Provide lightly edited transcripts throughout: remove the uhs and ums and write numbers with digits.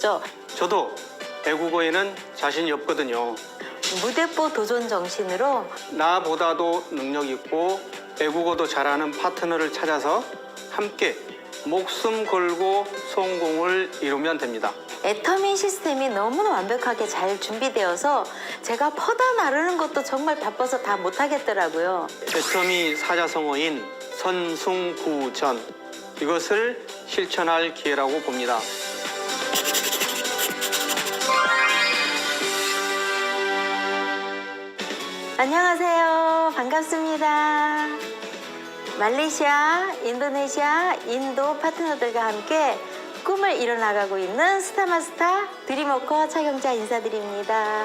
말씀하셨죠. 저도 외국어에는 자신이 없거든요. 무대뽀 도전 정신으로 나보다도 능력 있고 외국어도 잘하는 파트너를 찾아서 함께 목숨 걸고 성공을 이루면 됩니다. 애터미 시스템이 너무나 완벽하게 잘 준비되어서 제가 퍼다 나르는 것도 정말 바빠서 다 못하겠더라고요. 애터미 사자성어인 선승구전, 이것을 실천할 기회라고 봅니다. 안녕하세요. 반갑습니다. 말레이시아, 인도네시아, 인도 파트너들과 함께 꿈을 이뤄나가고 있는 스타마스터 드림워커 차경자 인사드립니다.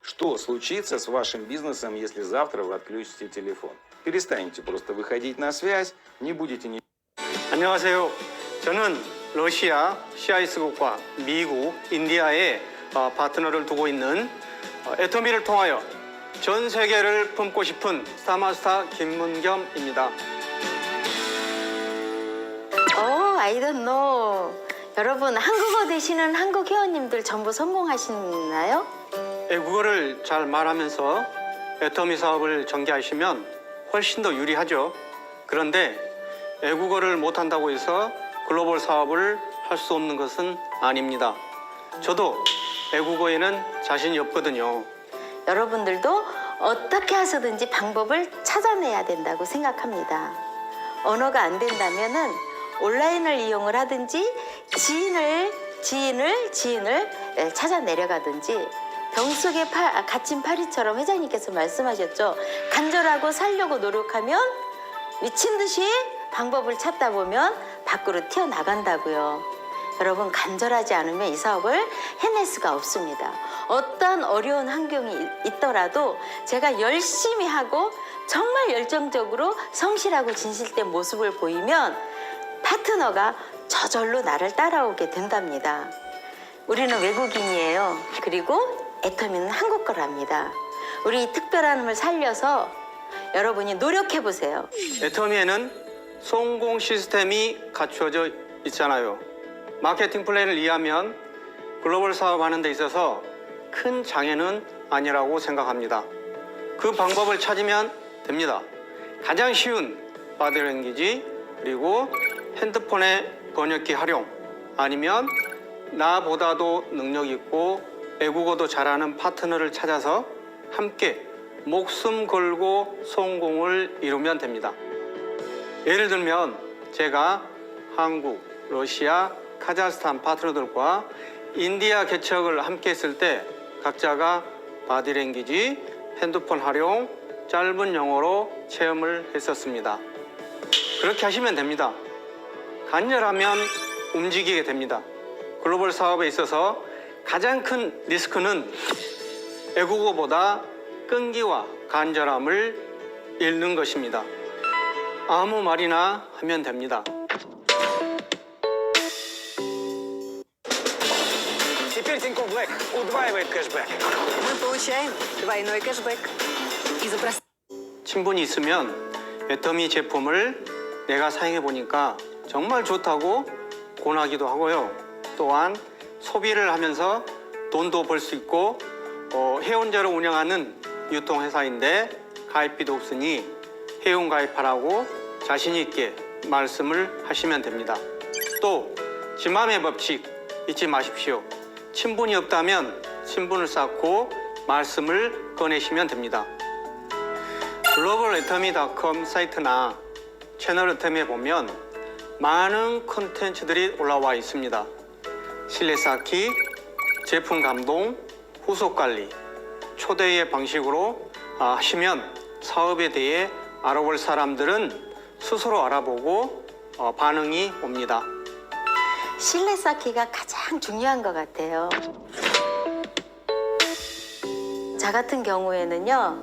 Что случится с вашим бизнесом, если завтра вы отключите телефон? Перестанете просто выходить на связь, не будете ни... 안녕하세요. 저는 러시아, CIS국과 미국, 인디아에 파트너를 두고 있는 애터미를 통하여 전 세계를 품고 싶은 스타마스터 김문겸입니다. I don't know. 여러분, 한국어 되시는 한국 회원님들 전부 성공하시나요? 외국어를 잘 말하면서 애터미 사업을 전개하시면 훨씬 더 유리하죠. 그런데 외국어를 못한다고 해서 글로벌 사업을 할 수 없는 것은 아닙니다. 저도 외국어에는 자신이 없거든요. 여러분들도 어떻게 해서든지 방법을 찾아내야 된다고 생각합니다. 언어가 안 된다면은 온라인을 이용을 하든지 지인을 찾아 내려가든지 병 속에 갇힌 파리처럼 회장님께서 말씀하셨죠. 간절하고 살려고 노력하면 미친 듯이 방법을 찾다 보면 밖으로 튀어나간다고요. 여러분, 간절하지 않으면 이 사업을 해낼 수가 없습니다. 어떤 어려운 환경이 있더라도 제가 열심히 하고 정말 열정적으로 성실하고 진실된 모습을 보이면 파트너가 저절로 나를 따라오게 된답니다. 우리는 외국인이에요. 그리고 애터미는 한국 거랍니다. 우리 이 특별함을 살려서 여러분이 노력해보세요. 애터미에는 성공 시스템이 갖추어져 있잖아요. 마케팅 플랜을 이해하면 글로벌 사업하는 데 있어서 큰 장애는 아니라고 생각합니다. 그 방법을 찾으면 됩니다. 가장 쉬운 바디랭귀지, 그리고 핸드폰의 번역기 활용, 아니면 나보다도 능력 있고 외국어도 잘하는 파트너를 찾아서 함께 목숨 걸고 성공을 이루면 됩니다. 예를 들면 제가 한국, 러시아, 카자흐스탄 파트너들과 인디아 개척을 함께 했을 때 각자가 바디랭귀지, 핸드폰 활용, 짧은 영어로 체험을 했었습니다. 그렇게 하시면 됩니다. 간절하면 움직이게 됩니다. 글로벌 사업에 있어서 가장 큰 리스크는 외국어보다 끈기와 간절함을 잃는 것입니다. 아무 말이나 하면 됩니다. Теперь Тинькофф Блэк удваивает кэшбэк. Мы получаем двойной кэшбэк из-за 친분이 있으면 애터미 제품을 내가 사용해 보니까 정말 좋다고 권하기도 하고요. 또한 소비를 하면서 돈도 벌 수 있고 회원제로 운영하는 유통회사인데 가입비도 없으니 회원 가입하라고 자신 있게 말씀을 하시면 됩니다. 또 지맘의 법칙 잊지 마십시오. 친분이 없다면 친분을 쌓고 말씀을 꺼내시면 됩니다. 글로벌 애터미닷컴 사이트나 채널 애터미에 보면 많은 콘텐츠들이 올라와 있습니다. 신뢰 쌓기, 제품 감동, 후속 관리, 초대의 방식으로 하시면 사업에 대해 알아볼 사람들은 스스로 알아보고 반응이 옵니다. 신뢰 쌓기가 가장 중요한 것 같아요. 저 같은 경우에는요,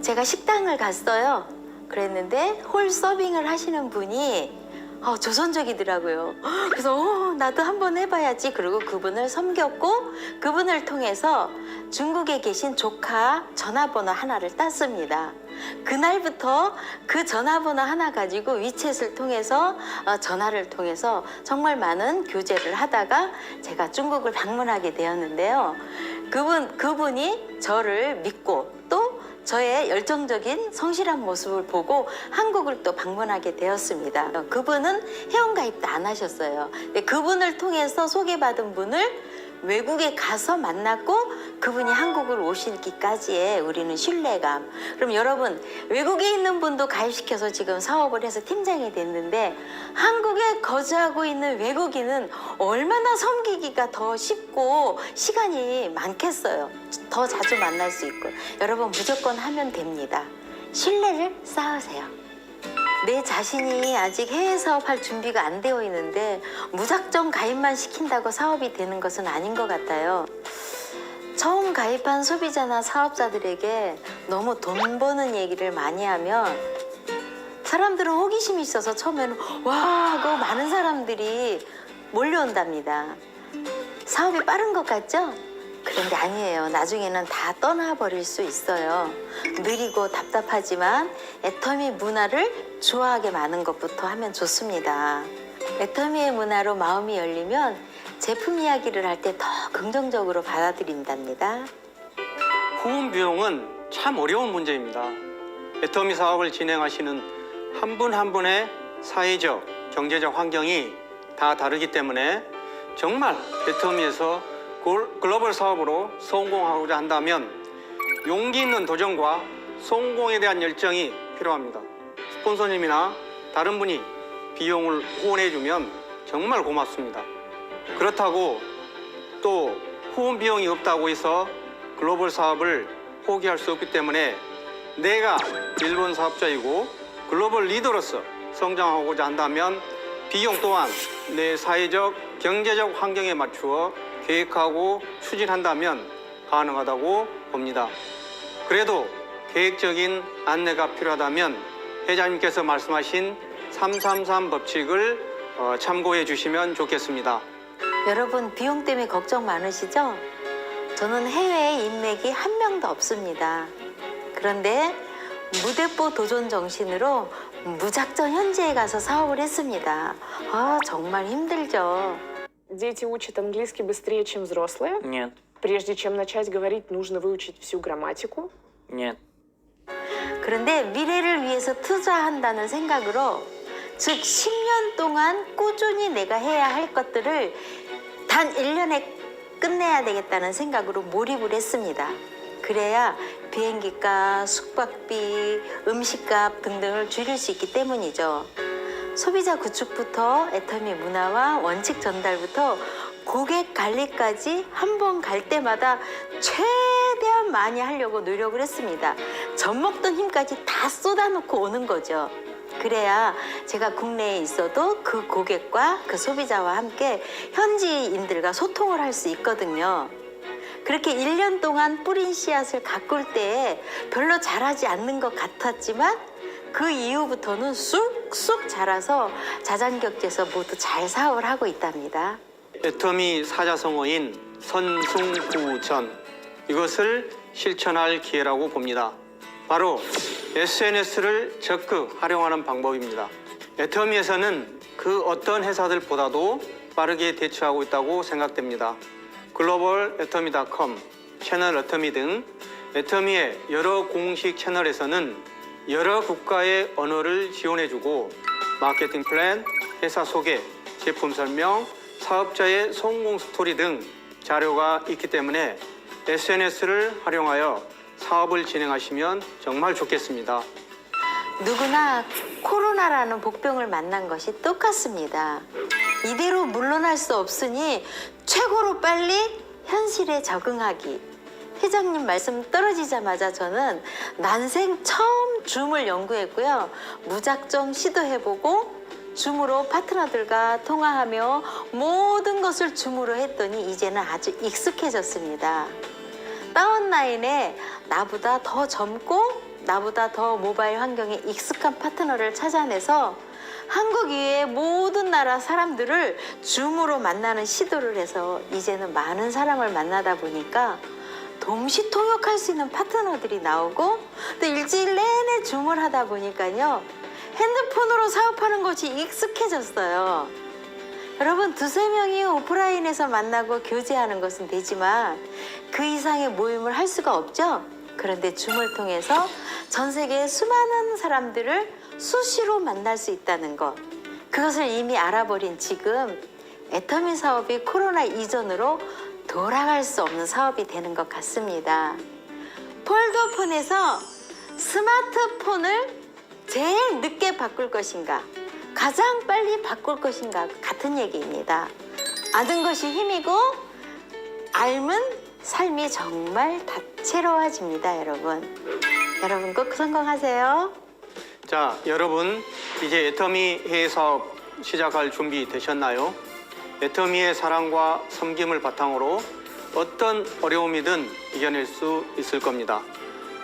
제가 식당을 갔어요. 그랬는데 홀 서빙을 하시는 분이 조선적이더라고요. 그래서 나도 한번 해봐야지. 그리고 그분을 섬겼고 그분을 통해서 중국에 계신 조카 전화번호 하나를 땄습니다. 그날부터 그 전화번호 하나 가지고 위챗을 통해서 전화를 통해서 정말 많은 교제를 하다가 제가 중국을 방문하게 되었는데요. 그분이 저를 믿고 또 저의 열정적인 성실한 모습을 보고 한국을 또 방문하게 되었습니다. 그분은 회원가입도 안 하셨어요. 근데 그분을 통해서 소개받은 분을 외국에 가서 만났고 그분이 한국을 오시기까지의 우리는 신뢰감. 그럼 여러분 외국에 있는 분도 가입시켜서 지금 사업을 해서 팀장이 됐는데 한국에 거주하고 있는 외국인은 얼마나 섬기기가 더 쉽고 시간이 많겠어요. 더 자주 만날 수 있고. 여러분 무조건 하면 됩니다. 신뢰를 쌓으세요. 내 자신이 아직 해외 사업할 준비가 안 되어 있는데 무작정 가입만 시킨다고 사업이 되는 것은 아닌 것 같아요. 처음 가입한 소비자나 사업자들에게 너무 돈 버는 얘기를 많이 하면 사람들은 호기심이 있어서 처음에는 와 하고 많은 사람들이 몰려온답니다. 사업이 빠른 것 같죠? 그런데 아니에요. 나중에는 다 떠나버릴 수 있어요. 느리고 답답하지만 애터미 문화를 좋아하게 많은 것부터 하면 좋습니다. 애터미의 문화로 마음이 열리면 제품 이야기를 할 때 더 긍정적으로 받아들인답니다. 후원 비용은 참 어려운 문제입니다. 애터미 사업을 진행하시는 한 분 한 분의 사회적, 경제적 환경이 다 다르기 때문에 정말 애터미에서 글로벌 사업으로 성공하고자 한다면 용기 있는 도전과 성공에 대한 열정이 필요합니다. 스폰서님이나 다른 분이 비용을 후원해주면 정말 고맙습니다. 그렇다고 또 후원 비용이 없다고 해서 글로벌 사업을 포기할 수 없기 때문에 내가 일본 사업자이고 글로벌 리더로서 성장하고자 한다면 비용 또한 내 사회적, 경제적 환경에 맞추어 계획하고 추진한다면 가능하다고 봅니다. 그래도 계획적인 안내가 필요하다면 회장님께서 말씀하신 333 법칙을 참고해 주시면 좋겠습니다. 여러분 비용 때문에 걱정 많으시죠? 저는 해외에 인맥이 한 명도 없습니다. 그런데 무대뽀 도전 정신으로 무작정 현지에 가서 사업을 했습니다. 정말 힘들죠. Дети учат английский быстрее, чем взрослые. Нет, Прежде чем начать говорить, нужно выучить всю грамматику. нет. 그런데 미래를 위해서 투자한다는 생각으로 즉 10년 동안 꾸준히 내가 해야 할 것들을 단 1년에 끝내야 되겠다는 생각으로 몰입을 했습니다. 그래야 비행기값, 숙박비, 음식값 등등을 줄일 수 있기 때문이죠. 소비자 구축부터 애터미 문화와 원칙 전달부터 고객 관리까지 한 번 갈 때마다 최대한 많이 하려고 노력을 했습니다. 젖먹던 힘까지 다 쏟아놓고 오는 거죠. 그래야 제가 국내에 있어도 그 고객과 그 소비자와 함께 현지인들과 소통을 할 수 있거든요. 그렇게 1년 동안 뿌린 씨앗을 가꿀 때에 별로 자라지 않는 것 같았지만 그 이후부터는 쑥쑥 자라서 자장격제에서 모두 잘 사업을 하고 있답니다. 애터미 사자성어인 선승후전, 이것을 실천할 기회라고 봅니다. 바로 SNS를 적극 활용하는 방법입니다. 애터미에서는 그 어떤 회사들보다도 빠르게 대처하고 있다고 생각됩니다. 글로벌 애터미.com, 채널 애터미 등 애터미의 여러 공식 채널에서는 여러 국가의 언어를 지원해주고 마케팅 플랜, 회사 소개, 제품 설명, 사업자의 성공 스토리 등 자료가 있기 때문에 SNS를 활용하여 사업을 진행하시면 정말 좋겠습니다. 누구나 코로나라는 복병을 만난 것이 똑같습니다. 이대로 물러날 수 없으니 최고로 빨리 현실에 적응하기. 회장님 말씀 떨어지자마자 저는 난생 처음 줌을 연구했고요. 무작정 시도해보고 줌으로 파트너들과 통화하며 모든 것을 줌으로 했더니 이제는 아주 익숙해졌습니다. 다운라인에 나보다 더 젊고 나보다 더 모바일 환경에 익숙한 파트너를 찾아내서 한국 이외의 모든 나라 사람들을 줌으로 만나는 시도를 해서 이제는 많은 사람을 만나다 보니까 동시 통역할 수 있는 파트너들이 나오고 또 일주일 내내 줌을 하다 보니까요. 핸드폰으로 사업하는 것이 익숙해졌어요. 여러분 두세 명이 오프라인에서 만나고 교제하는 것은 되지만 그 이상의 모임을 할 수가 없죠. 그런데 줌을 통해서 전 세계의 수많은 사람들을 수시로 만날 수 있다는 것. 그것을 이미 알아버린 지금 애터미 사업이 코로나 이전으로 돌아갈 수 없는 사업이 되는 것 같습니다. 폴더폰에서 스마트폰을 제일 늦게 바꿀 것인가, 가장 빨리 바꿀 것인가 같은 얘기입니다. 아는 것이 힘이고 알면 삶이 정말 다채로워집니다, 여러분. 여러분 꼭 성공하세요. 자, 여러분 이제 애터미 해외 사업 시작할 준비 되셨나요? 애터미의 사랑과 섬김을 바탕으로 어떤 어려움이든 이겨낼 수 있을 겁니다.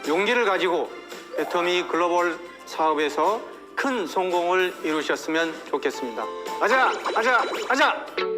용기를 가지고 애터미 글로벌 사업에서 큰 성공을 이루셨으면 좋겠습니다. 아자, 아자, 아자!